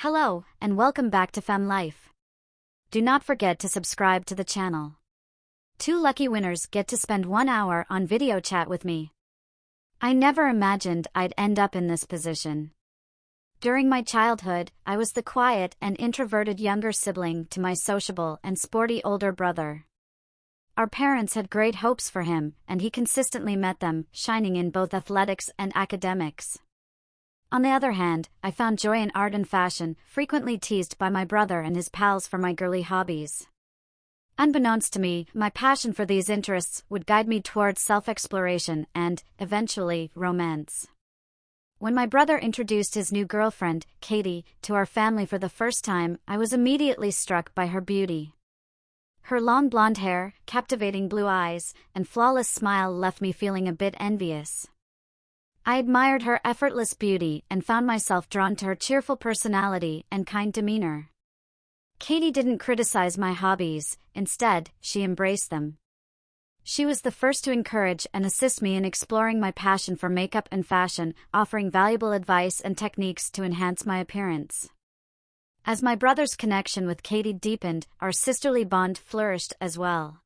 Hello, and welcome back to Fem Life. Do not forget to subscribe to the channel. 2 lucky winners get to spend 1 hour on video chat with me. I never imagined I'd end up in this position. During my childhood, I was the quiet and introverted younger sibling to my sociable and sporty older brother. Our parents had great hopes for him, and he consistently met them, shining in both athletics and academics. On the other hand, I found joy in art and fashion, frequently teased by my brother and his pals for my girly hobbies. Unbeknownst to me, my passion for these interests would guide me towards self-exploration and, eventually, romance. When my brother introduced his new girlfriend, Katie, to our family for the first time, I was immediately struck by her beauty. Her long blonde hair, captivating blue eyes, and flawless smile left me feeling a bit envious. I admired her effortless beauty and found myself drawn to her cheerful personality and kind demeanor. Katie didn't criticize my hobbies, instead, she embraced them. She was the first to encourage and assist me in exploring my passion for makeup and fashion, offering valuable advice and techniques to enhance my appearance. As my brother's connection with Katie deepened, our sisterly bond flourished as well.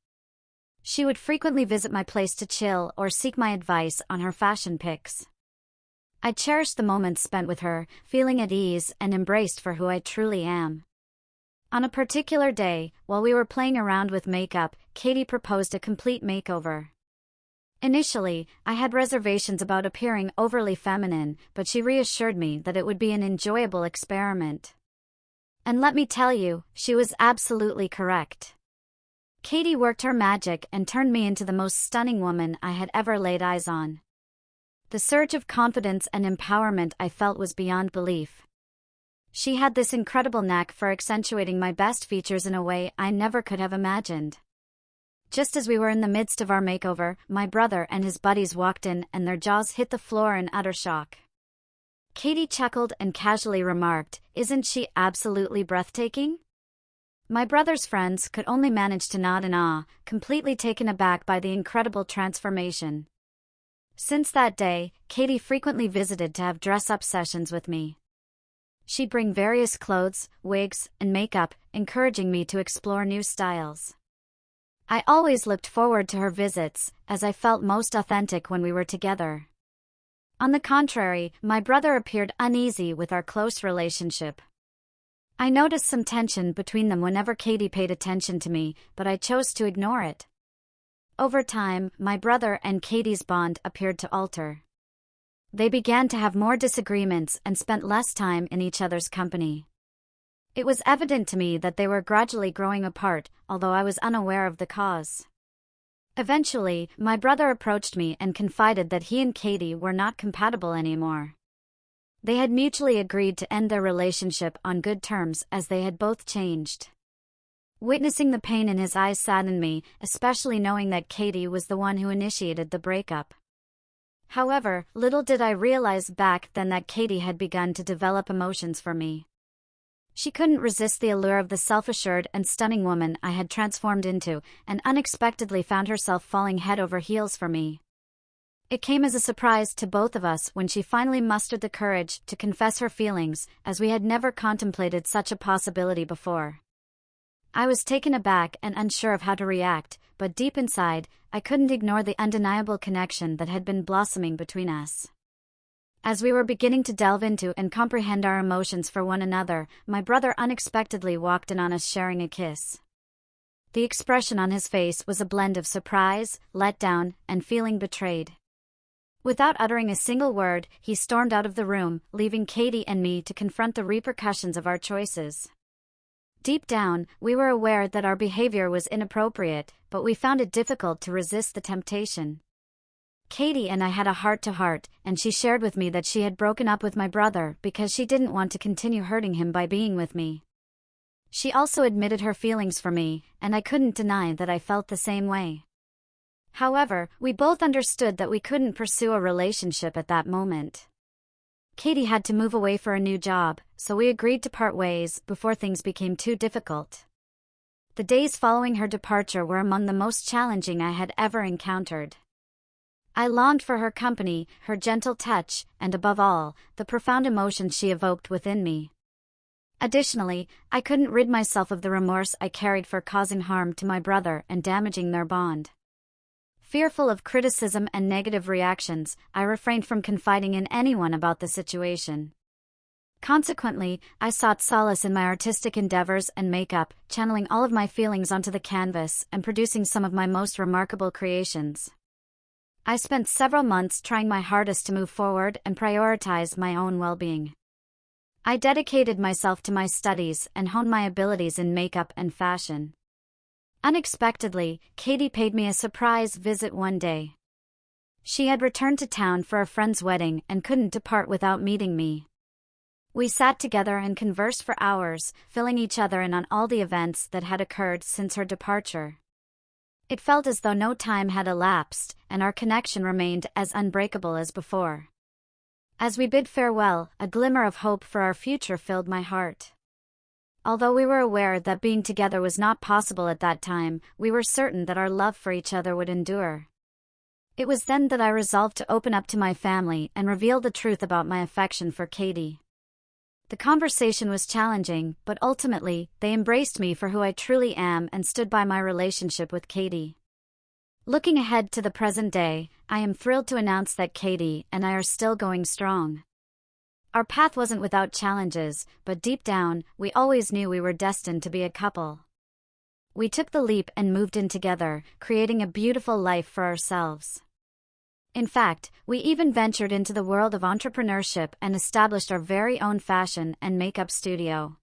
She would frequently visit my place to chill or seek my advice on her fashion picks. I cherished the moments spent with her, feeling at ease and embraced for who I truly am. On a particular day, while we were playing around with makeup, Katie proposed a complete makeover. Initially, I had reservations about appearing overly feminine, but she reassured me that it would be an enjoyable experiment. And let me tell you, she was absolutely correct. Katie worked her magic and turned me into the most stunning woman I had ever laid eyes on. The surge of confidence and empowerment I felt was beyond belief. She had this incredible knack for accentuating my best features in a way I never could have imagined. Just as we were in the midst of our makeover, my brother and his buddies walked in and their jaws hit the floor in utter shock. Katie chuckled and casually remarked, "Isn't she absolutely breathtaking?" My brother's friends could only manage to nod in awe, completely taken aback by the incredible transformation. Since that day, Katie frequently visited to have dress-up sessions with me. She'd bring various clothes, wigs, and makeup, encouraging me to explore new styles. I always looked forward to her visits, as I felt most authentic when we were together. On the contrary, my brother appeared uneasy with our close relationship. I noticed some tension between them whenever Katie paid attention to me, but I chose to ignore it. Over time, my brother and Katie's bond appeared to alter. They began to have more disagreements and spent less time in each other's company. It was evident to me that they were gradually growing apart, although I was unaware of the cause. Eventually, my brother approached me and confided that he and Katie were not compatible anymore. They had mutually agreed to end their relationship on good terms as they had both changed. Witnessing the pain in his eyes saddened me, especially knowing that Katie was the one who initiated the breakup. However, little did I realize back then that Katie had begun to develop emotions for me. She couldn't resist the allure of the self-assured and stunning woman I had transformed into, and unexpectedly found herself falling head over heels for me. It came as a surprise to both of us when she finally mustered the courage to confess her feelings, as we had never contemplated such a possibility before. I was taken aback and unsure of how to react, but deep inside, I couldn't ignore the undeniable connection that had been blossoming between us. As we were beginning to delve into and comprehend our emotions for one another, my brother unexpectedly walked in on us sharing a kiss. The expression on his face was a blend of surprise, letdown, and feeling betrayed. Without uttering a single word, he stormed out of the room, leaving Katie and me to confront the repercussions of our choices. Deep down, we were aware that our behavior was inappropriate, but we found it difficult to resist the temptation. Katie and I had a heart-to-heart, and she shared with me that she had broken up with my brother because she didn't want to continue hurting him by being with me. She also admitted her feelings for me, and I couldn't deny that I felt the same way. However, we both understood that we couldn't pursue a relationship at that moment. Katie had to move away for a new job, so we agreed to part ways before things became too difficult. The days following her departure were among the most challenging I had ever encountered. I longed for her company, her gentle touch, and above all, the profound emotions she evoked within me. Additionally, I couldn't rid myself of the remorse I carried for causing harm to my brother and damaging their bond. Fearful of criticism and negative reactions, I refrained from confiding in anyone about the situation. Consequently, I sought solace in my artistic endeavors and makeup, channeling all of my feelings onto the canvas and producing some of my most remarkable creations. I spent several months trying my hardest to move forward and prioritize my own well-being. I dedicated myself to my studies and honed my abilities in makeup and fashion. Unexpectedly, Katie paid me a surprise visit one day. She had returned to town for a friend's wedding and couldn't depart without meeting me. We sat together and conversed for hours, filling each other in on all the events that had occurred since her departure. It felt as though no time had elapsed, and our connection remained as unbreakable as before. As we bid farewell, a glimmer of hope for our future filled my heart. Although we were aware that being together was not possible at that time, we were certain that our love for each other would endure. It was then that I resolved to open up to my family and reveal the truth about my affection for Katie. The conversation was challenging, but ultimately, they embraced me for who I truly am and stood by my relationship with Katie. Looking ahead to the present day, I am thrilled to announce that Katie and I are still going strong. Our path wasn't without challenges, but deep down, we always knew we were destined to be a couple. We took the leap and moved in together, creating a beautiful life for ourselves. In fact, we even ventured into the world of entrepreneurship and established our very own fashion and makeup studio.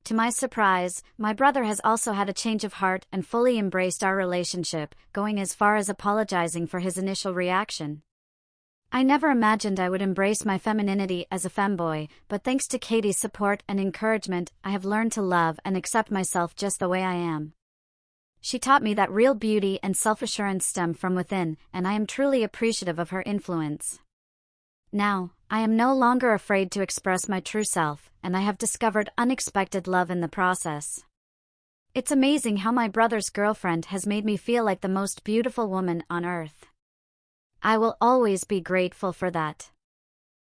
To my surprise, my brother has also had a change of heart and fully embraced our relationship, going as far as apologizing for his initial reaction. I never imagined I would embrace my femininity as a femboy, but thanks to Katie's support and encouragement, I have learned to love and accept myself just the way I am. She taught me that real beauty and self-assurance stem from within, and I am truly appreciative of her influence. Now, I am no longer afraid to express my true self, and I have discovered unexpected love in the process. It's amazing how my brother's girlfriend has made me feel like the most beautiful woman on earth. I will always be grateful for that.